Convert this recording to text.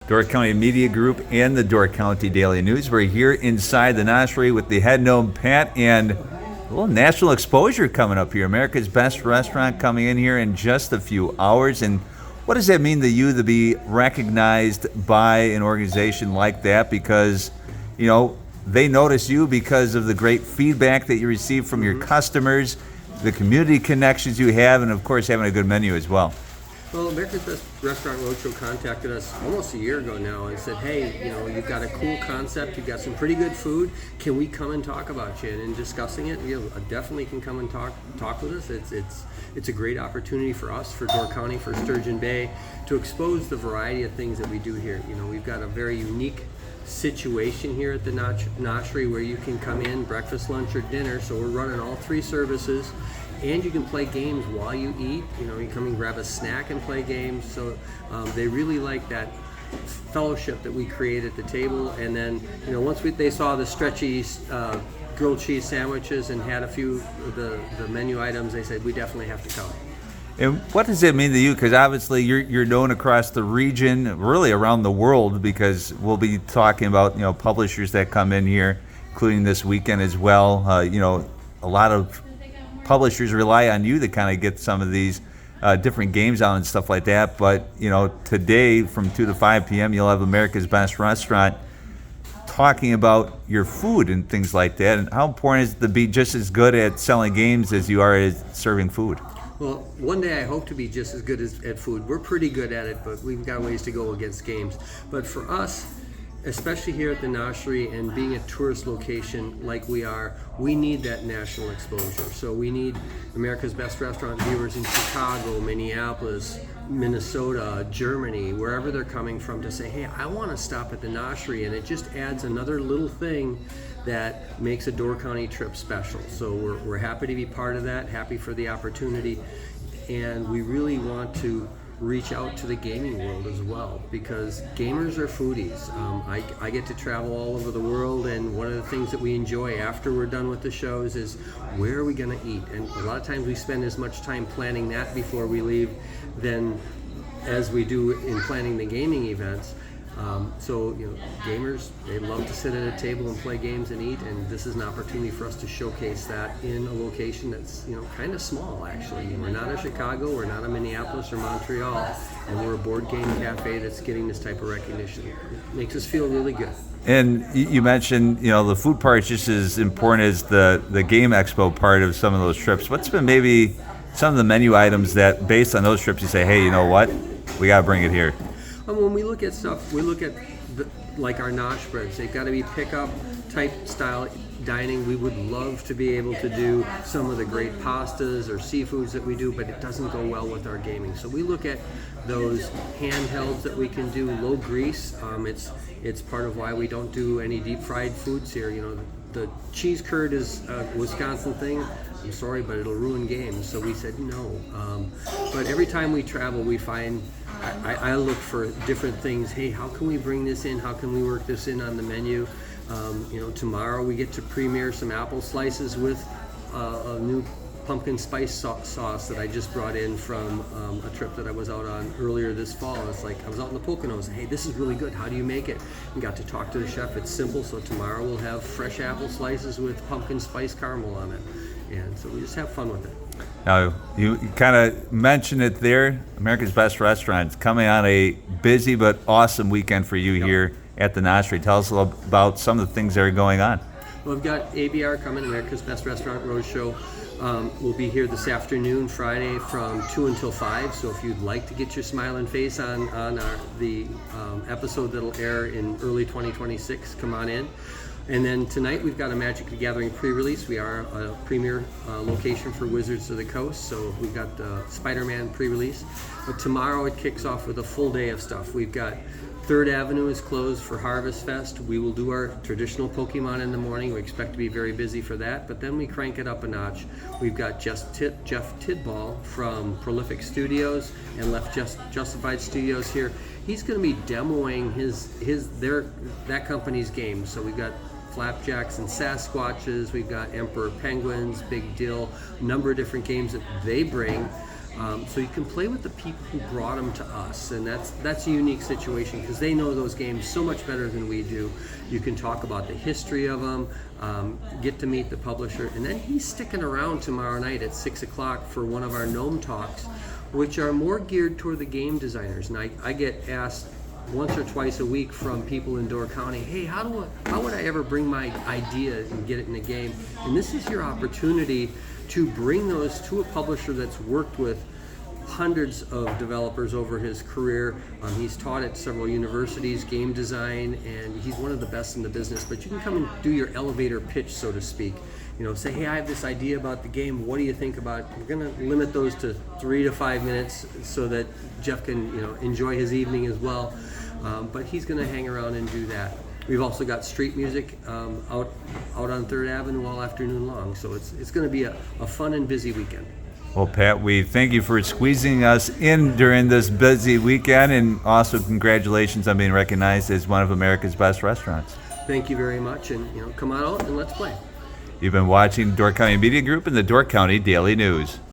Door County Media Group and the Door County Daily News. We're here inside the Gnoshery with the head gnome, Pat, and a little national exposure coming up here. America's Best Restaurant coming in here in just a few hours. And what does that mean to you to be recognized by an organization like that? Because, you know, they notice you because of the great feedback that you receive from your customers, the community connections you have, and of course having a good menu as well. Well, America's Best Restaurant Roadshow contacted us almost a year ago now and said, hey, you know, you've got a cool concept, you've got some pretty good food, can we come and talk about you? And in discussing it, you know, definitely can come and talk with us. It's a great opportunity for us, for Door County, for Sturgeon Bay, to expose the variety of things that we do here. You know, we've got a very unique situation here at the Gnoshery where you can come in breakfast, lunch, or dinner. So we're running all three services. And you can play games while you eat. You know, you come and grab a snack and play games. So they really like that fellowship that we create at the table. And then, you know, once they saw the stretchy grilled cheese sandwiches and had a few of the menu items, they said, we definitely have to come. And what does it mean to you? Because obviously you're known across the region, really around the world, because we'll be talking about, you know, publishers that come in here, including this weekend as well. You know, a lot of publishers rely on you to kind of get some of these different games out and stuff like that. But, you know, today from 2 to 5 p.m., you'll have America's Best Restaurant talking about your food and things like that. And how important is it to be just as good at selling games as you are at serving food? Well, one day I hope to be just as good at food. We're pretty good at it, but we've got ways to go against games. But for us, especially here at the Gnoshery and being a tourist location like we are, we need that national exposure. So we need America's Best Restaurant viewers in Chicago, Minneapolis, Minnesota, Germany, wherever they're coming from, to say, hey, I want to stop at the Gnoshery, and it just adds another little thing that makes a Door County trip special. So we're happy to be part of that, happy for the opportunity, and we really want to reach out to the gaming world as well, because gamers are foodies. I get to travel all over the world, and one of the things that we enjoy after we're done with the shows is where are we going to eat, and a lot of times we spend as much time planning that before we leave than as we do in planning the gaming events. So, you know, gamers, they love to sit at a table and play games and eat, and this is an opportunity for us to showcase that in a location that's, you know, kind of small, actually. We're not a Chicago, we're not a Minneapolis or Montreal, and we're a board game cafe that's getting this type of recognition. It makes us feel really good. And you mentioned, you know, the food part is just as important as the game expo part of some of those trips. What's been maybe some of the menu items that, based on those trips, you say, hey, you know what, we got to bring it here? When we look at stuff, we look at like our nosh breads. They've got to be pickup type style dining. We would love to be able to do some of the great pastas or seafoods that we do, but it doesn't go well with our gaming. So we look at those handhelds that we can do, low grease. It's part of why we don't do any deep fried foods here. You know, the cheese curd is a Wisconsin thing. I'm sorry, but it'll ruin games. So we said no. But every time we travel, we find I look for different things. Hey, how can we bring this in? How can we work this in on the menu? You know, tomorrow we get to premiere some apple slices with a new pumpkin spice sauce that I just brought in from a trip that I was out on earlier this fall. It's like I was out in the Poconos and, hey, this is really good. How do you make it? And got to talk to the chef. It's simple. So tomorrow we'll have fresh apple slices with pumpkin spice caramel on it. And so we just have fun with it. Now, you kind of mentioned it there. America's Best Restaurant coming on a busy but awesome weekend for you here at the Gnoshery. Tell us a little about some of the things that are going on. Well, we've got ABR coming, America's Best Restaurant Roadshow. We'll be here this afternoon, Friday, from 2 until 5. So if you'd like to get your smiling face on the episode that'll air in early 2026, come on in. And then tonight we've got a Magic the Gathering pre-release. We are a premier location for Wizards of the Coast, so we've got the Spider-Man pre-release. But tomorrow it kicks off with a full day of stuff. We've got 3rd Avenue is closed for Harvest Fest. We will do our traditional Pokemon in the morning. We expect to be very busy for that, but then we crank it up a notch. We've got Jeff Tidball from Prolific Studios and Left Justified Studios here. He's going to be demoing that company's games. So we've got Flapjacks and Sasquatches, we've got Emperor Penguins, Big Deal, a number of different games that they bring. So you can play with the people who brought them to us, and that's a unique situation because they know those games so much better than we do. You can talk about the history of them, get to meet the publisher, and then he's sticking around tomorrow night at 6 o'clock for one of our Gnome Talks, which are more geared toward the game designers. And I get asked once or twice a week from people in Door County, hey, how would I ever bring my idea and get it in a game? And this is your opportunity to bring those to a publisher that's worked with hundreds of developers over his career. He's taught at several universities, game design, and he's one of the best in the business. But you can come and do your elevator pitch, so to speak. Say, hey, I have this idea about the game. What do you think about it? We're going to limit those to 3 to 5 minutes so that Jeff can, enjoy his evening as well. But he's going to hang around and do that. We've also got street music out on 3rd Avenue all afternoon long. So it's going to be a fun and busy weekend. Well, Pat, we thank you for squeezing us in during this busy weekend, and also congratulations on being recognized as one of America's best restaurants. Thank you very much, and come on out and let's play. You've been watching Door County Media Group and the Door County Daily News.